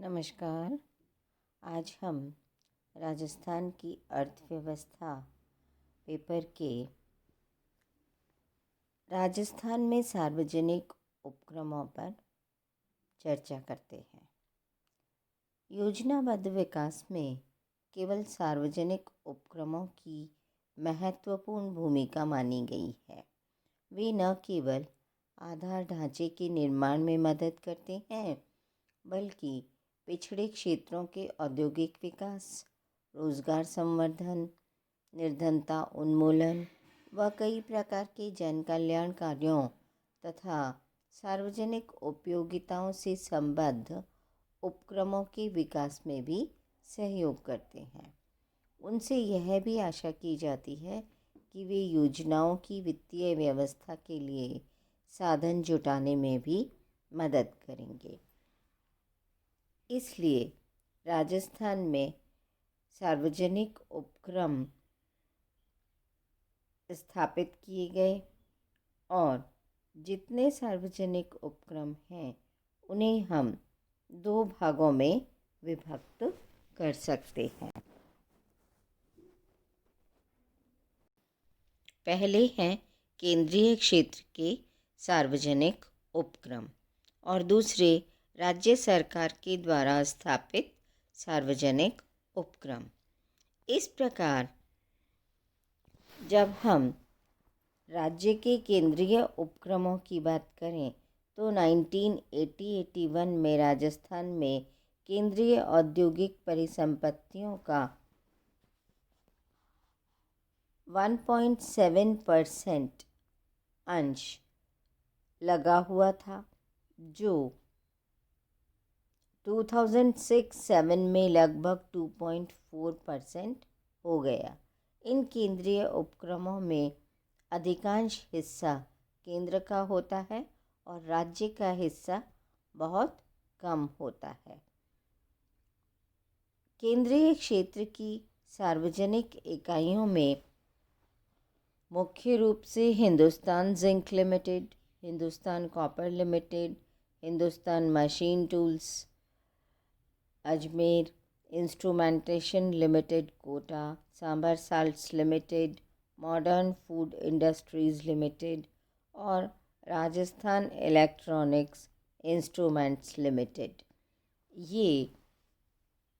नमस्कार। आज हम राजस्थान की अर्थव्यवस्था पेपर के राजस्थान में सार्वजनिक उपक्रमों पर चर्चा करते हैं। योजनाबद्ध विकास में केवल सार्वजनिक उपक्रमों की महत्वपूर्ण भूमिका मानी गई है। वे न केवल आधार ढांचे के निर्माण में मदद करते हैं, बल्कि पिछड़े क्षेत्रों के औद्योगिक विकास, रोजगार संवर्धन, निर्धनता उन्मूलन व कई प्रकार के जन कल्याण कार्यों तथा सार्वजनिक उपयोगिताओं से संबद्ध उपक्रमों के विकास में भी सहयोग करते हैं। उनसे यह भी आशा की जाती है कि वे योजनाओं की वित्तीय व्यवस्था के लिए साधन जुटाने में भी मदद करेंगे। इसलिए राजस्थान में सार्वजनिक उपक्रम स्थापित किए गए और जितने सार्वजनिक उपक्रम हैं उन्हें हम दो भागों में विभक्त कर सकते हैं। पहले हैं केंद्रीय क्षेत्र के सार्वजनिक उपक्रम और दूसरे राज्य सरकार के द्वारा स्थापित सार्वजनिक उपक्रम। इस प्रकार जब हम राज्य के केंद्रीय उपक्रमों की बात करें तो 1980-81 में राजस्थान में केंद्रीय औद्योगिक परिसंपत्तियों का 1.7% अंश लगा हुआ था, जो 2006-07 में लगभग 2.4% हो गया। इन केंद्रीय उपक्रमों में अधिकांश हिस्सा केंद्र का होता है और राज्य का हिस्सा बहुत कम होता है। केंद्रीय क्षेत्र की सार्वजनिक इकाइयों में मुख्य रूप से Hindustan zinc limited, Hindustan copper limited, Hindustan machine tools Ajmer, instrumentation limited Kota, Sambhar salts limited, modern food industries limited और राजस्थान इलेक्ट्रॉनिक्स इंस्ट्रूमेंट्स लिमिटेड ये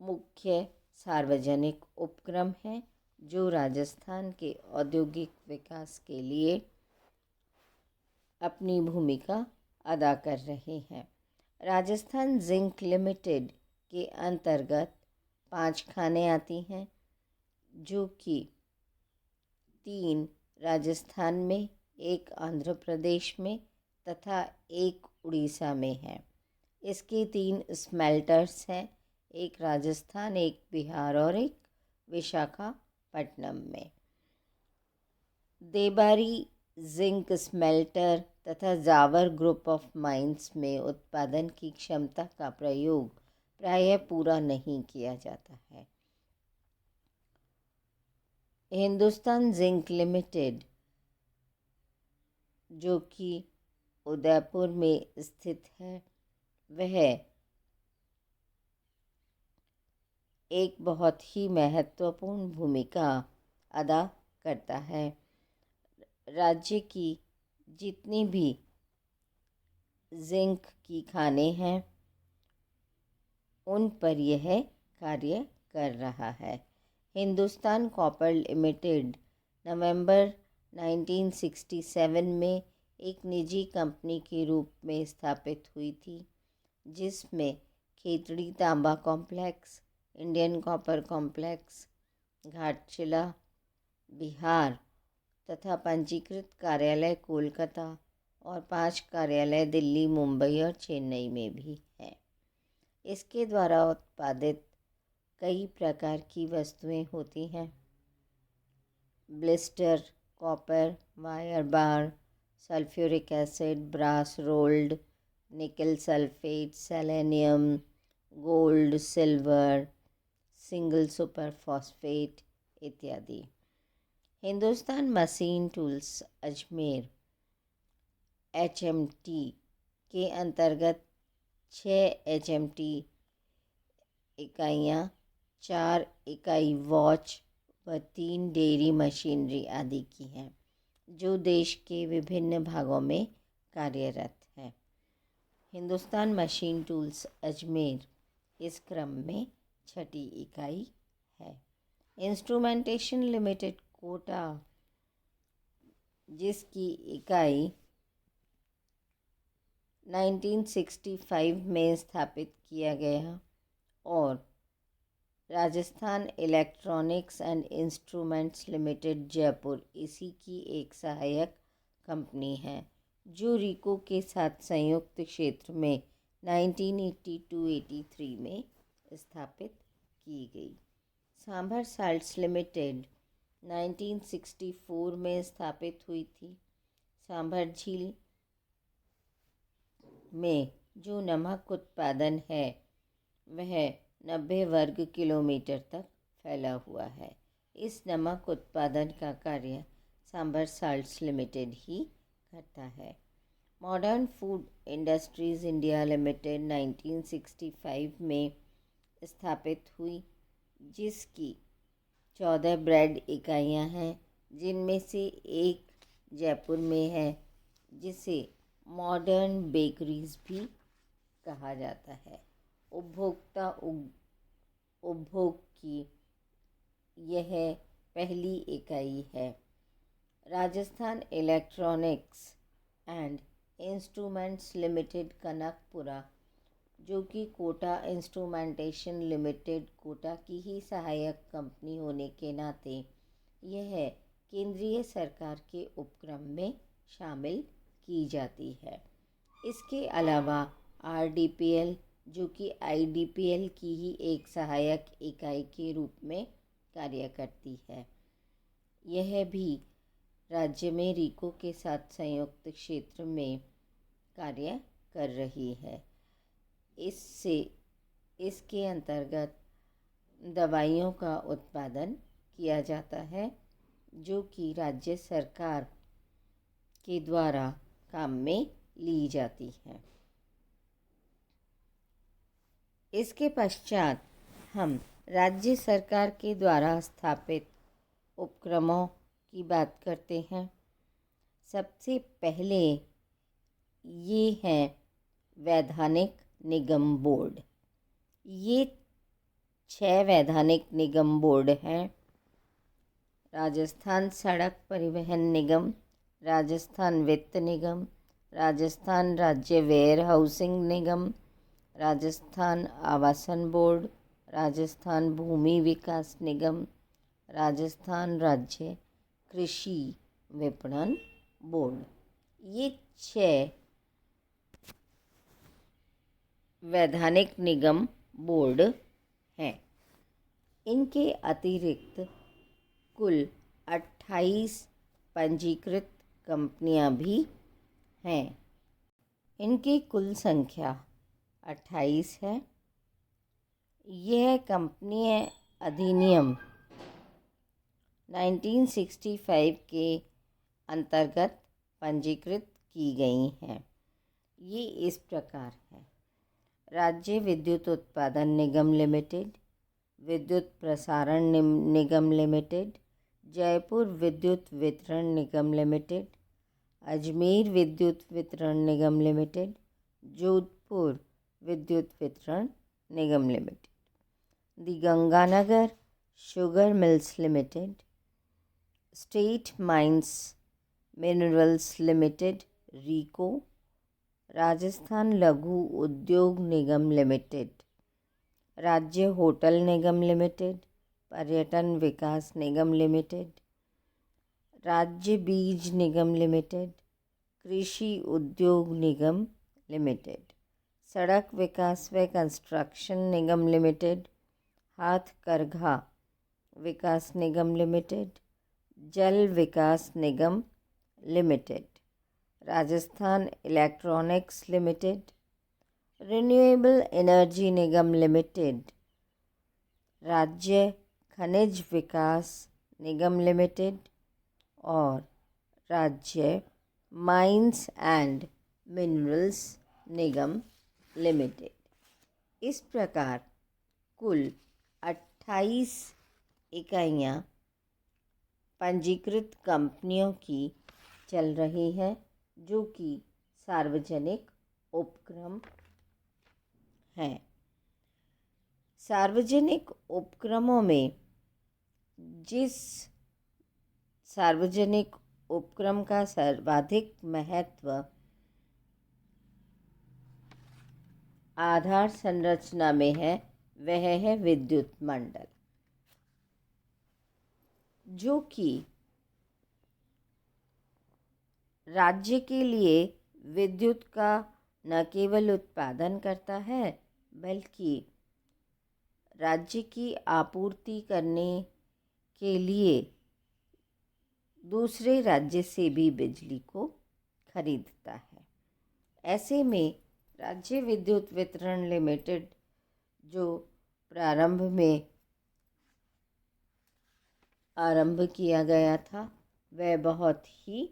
मुख्य सार्वजनिक उपक्रम हैं जो राजस्थान के औद्योगिक विकास के लिए अपनी भूमिका अदा कर रहे हैं। राजस्थान जिंक लिमिटेड के अंतर्गत 5 खानें आती हैं, जो कि 3 राजस्थान में, 1 आंध्र प्रदेश में तथा 1 उड़ीसा में है। इसके 3 स्मेल्टर्स हैं, एक राजस्थान, एक बिहार और एक विशाखापट्टनम में। देबारी जिंक स्मेल्टर तथा जावर ग्रुप ऑफ माइंस में उत्पादन की क्षमता का प्रयोग प्रायः पूरा नहीं किया जाता है। हिंदुस्तान जिंक लिमिटेड, जो कि उदयपुर में स्थित है, वह एक बहुत ही महत्वपूर्ण भूमिका अदा करता है। राज्य की जितनी भी जिंक की खानें हैं उन पर यह कार्य कर रहा है। हिंदुस्तान कॉपर लिमिटेड नवंबर 1967 में एक निजी कंपनी के रूप में स्थापित हुई थी, जिसमें खेतड़ी तांबा complex, Indian copper complex, Ghatshila Bihar तथा पंजीकृत कार्यालय कोलकाता और 5 कार्यालय दिल्ली, मुंबई और चेन्नई में भी हैं। इसके द्वारा उत्पादित कई प्रकार की वस्तुएं होती हैं। Blister, copper, wire bar, sulphuric acid, brass rolled, nickel sulphate, selenium, gold, silver, single super phosphate इत्यादि। Hindustan machine tools Ajmer HMT के अंतर्गत 6 HMT इकाइयाँ, 4 इकाई वॉच व 3 डेयरी मशीनरी आदि की हैं, जो देश के विभिन्न भागों में कार्यरत है। हिंदुस्तान मशीन टूल्स अजमेर इस क्रम में 6ठी इकाई है। इंस्ट्रूमेंटेशन लिमिटेड कोटा, जिसकी इकाई 1965 में स्थापित किया गया, और Rajasthan electronics and instruments limited Jaipur इसी की एक सहायक कंपनी है, जो रीको के साथ संयुक्त क्षेत्र में 1982-83 में स्थापित की गई। सांभर साल्ट्स लिमिटेड 1964 में स्थापित हुई थी। सांभर झील में जो नमक उत्पादन है वह 90 वर्ग किलोमीटर तक फैला हुआ है। इस नमक उत्पादन का कार्य सांभर साल्ट्स लिमिटेड ही करता है। Modern food industries India limited 1965 में स्थापित हुई, जिसकी 14 ब्रेड इकाइयाँ हैं, जिनमें से एक जयपुर में है, जिसे मॉडर्न बेकरीज भी कहा जाता है। उपभोक्ता उपभोग की यह पहली इकाई है। Rajasthan electronics and instruments limited Kanakapura, जो कि कोटा इंस्ट्रूमेंटेशन लिमिटेड कोटा की ही सहायक कंपनी होने के नाते यह केंद्रीय सरकार के उपक्रम में शामिल की जाती है। इसके अलावा RDPL, जो कि IDPL की ही एक सहायक इकाई के रूप में कार्य करती है, यह भी राज्य में रीको के साथ संयुक्त क्षेत्र में कार्य कर रही है। इसके अंतर्गत दवाइयों का उत्पादन किया जाता है, जो कि राज्य सरकार के द्वारा काम में ली जाती है। इसके पश्चात हम राज्य सरकार के द्वारा स्थापित उपक्रमों की बात करते हैं। सबसे पहले ये है वैधानिक निगम बोर्ड। ये 6 वैधानिक निगम बोर्ड हैं। राजस्थान सड़क परिवहन निगम, राजस्थान वित्त निगम, राजस्थान राज्य वेयर हाउसिंग निगम, राजस्थान आवासन बोर्ड, राजस्थान भूमि विकास निगम, राजस्थान राज्य कृषि विपणन बोर्ड। ये 6 वैधानिक निगम बोर्ड हैं। इनके अतिरिक्त कुल 28 पंजीकृत कंपनियां भी हैं। इनकी कुल संख्या 28 है। यह कंपनी अधिनियम 1965 के अंतर्गत पंजीकृत की गई हैं। ये इस प्रकार है: राज्य विद्युत उत्पादन निगम लिमिटेड, विद्युत प्रसारण निगम लिमिटेड, जयपुर विद्युत वितरण निगम लिमिटेड, अजमेर विद्युत वितरण निगम लिमिटेड, जोधपुर विद्युत वितरण निगम limited, the Ganganagar sugar mills limited, state mines minerals limited RIICO, Rajasthan लघु उद्योग निगम लिमिटेड, राज्य होटल निगम लिमिटेड, पर्यटन विकास निगम लिमिटेड, राज्य बीज निगम लिमिटेड, कृषि उद्योग निगम लिमिटेड, सड़क विकास व कंस्ट्रक्शन निगम लिमिटेड, हाथकरघा विकास निगम लिमिटेड, जल विकास निगम limited, Rajasthan electronics limited, renewable energy निगम लिमिटेड, राज्य खनिज विकास निगम लिमिटेड और राज्य माइंस एंड मिनरल्स निगम लिमिटेड। इस प्रकार कुल 28 इकाइयाँ पंजीकृत कंपनियों की चल रही हैं, जो कि सार्वजनिक उपक्रम हैं। सार्वजनिक उपक्रमों में जिस सार्वजनिक उपक्रम का सर्वाधिक महत्व आधार संरचना में है, वह है विद्युत मंडल, जो कि राज्य के लिए विद्युत का न केवल उत्पादन करता है, बल्कि राज्य की आपूर्ति करने के लिए दूसरे राज्य से भी बिजली को खरीदता है। ऐसे में राज्य विद्युत वितरण लिमिटेड, जो प्रारंभ में आरंभ किया गया था, वह बहुत ही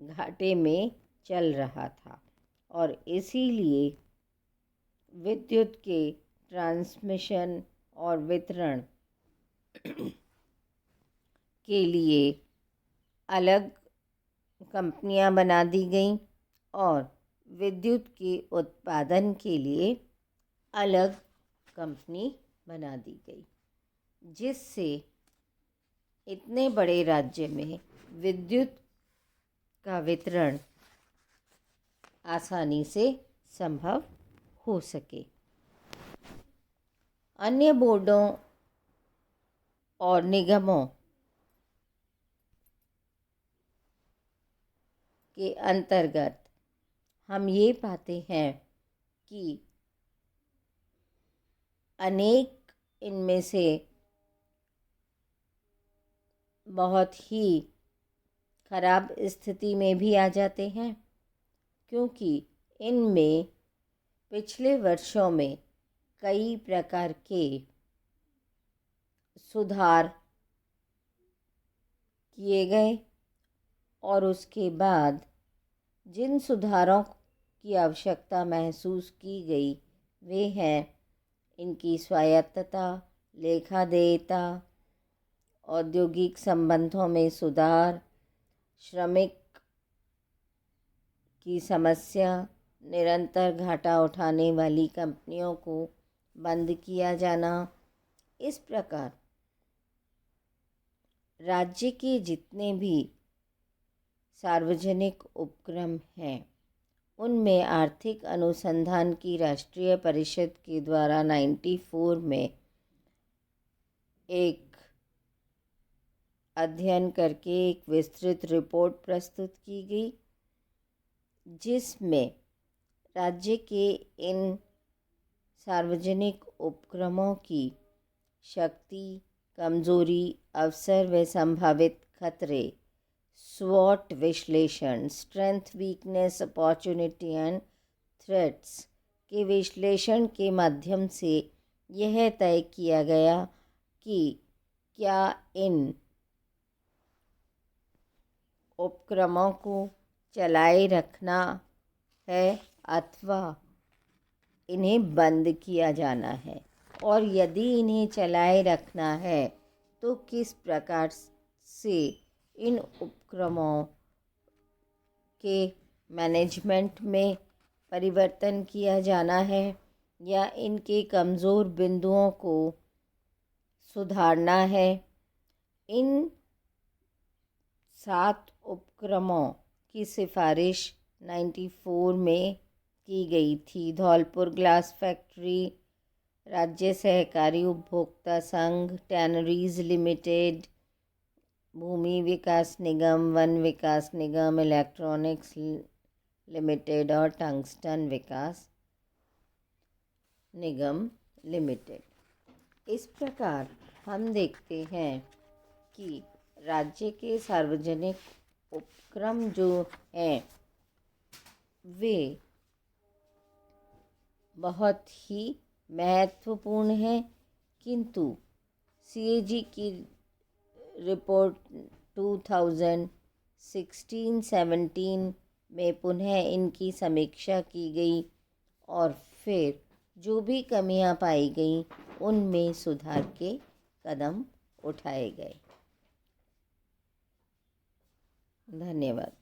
घाटे में चल रहा था और इसीलिए विद्युत के ट्रांसमिशन और वितरण के लिए अलग कंपनियां बना दी गईं और विद्युत के उत्पादन के लिए अलग कंपनी बना दी गई, जिससे इतने बड़े राज्य में विद्युत का वितरण आसानी से संभव हो सके। अन्य बोर्डों और निगमों के अंतर्गत हम ये पाते हैं कि अनेक इनमें से बहुत ही खराब स्थिति में भी आ जाते हैं, क्योंकि इनमें पिछले वर्षों में कई प्रकार के सुधार किए गए और उसके बाद जिन सुधारों की आवश्यकता महसूस की गई वे हैं इनकी स्वायत्तता, लेखा देयता, औद्योगिक संबंधों में सुधार, श्रमिक की समस्या, निरंतर घाटा उठाने वाली कंपनियों को बंद किया जाना। इस प्रकार राज्य के जितने भी सार्वजनिक उपक्रम हैं, उनमें आर्थिक अनुसंधान की राष्ट्रीय परिषद के द्वारा 94 में एक अध्ययन करके एक विस्तृत रिपोर्ट प्रस्तुत की गई, जिसमें राज्य के इन सार्वजनिक उपक्रमों की शक्ति, कमजोरी, अवसर व संभावित खतरे, स्वॉट विश्लेषण, strength, weakness, opportunity and threats के विश्लेषण के माध्यम से यह तय किया गया कि क्या इन उपक्रमों को चलाए रखना है अथवा इन्हें बंद किया जाना है, और यदि इन्हें चलाए रखना है तो किस प्रकार से इन उपक्रमों के मैनेजमेंट में परिवर्तन किया जाना है या इनके कमज़ोर बिंदुओं को सुधारना है। इन 7 उपक्रमों की सिफारिश 94 में की गई थी। धौलपुर ग्लास फैक्ट्री, राज्य सहकारी उपभोक्ता संघ, टैनरीज लिमिटेड, भूमि विकास निगम, वन विकास निगम, इलेक्ट्रॉनिक्स लिमिटेड और टंगस्टन विकास निगम लिमिटेड। इस प्रकार हम देखते हैं कि राज्य के सार्वजनिक उपक्रम जो हैं वे बहुत ही महत्वपूर्ण हैं, किंतु सीएजी की रिपोर्ट 2016-17 में पुनः इनकी समीक्षा की गई और फिर जो भी कमियां पाई गई उनमें सुधार के कदम उठाए गए। धन्यवाद।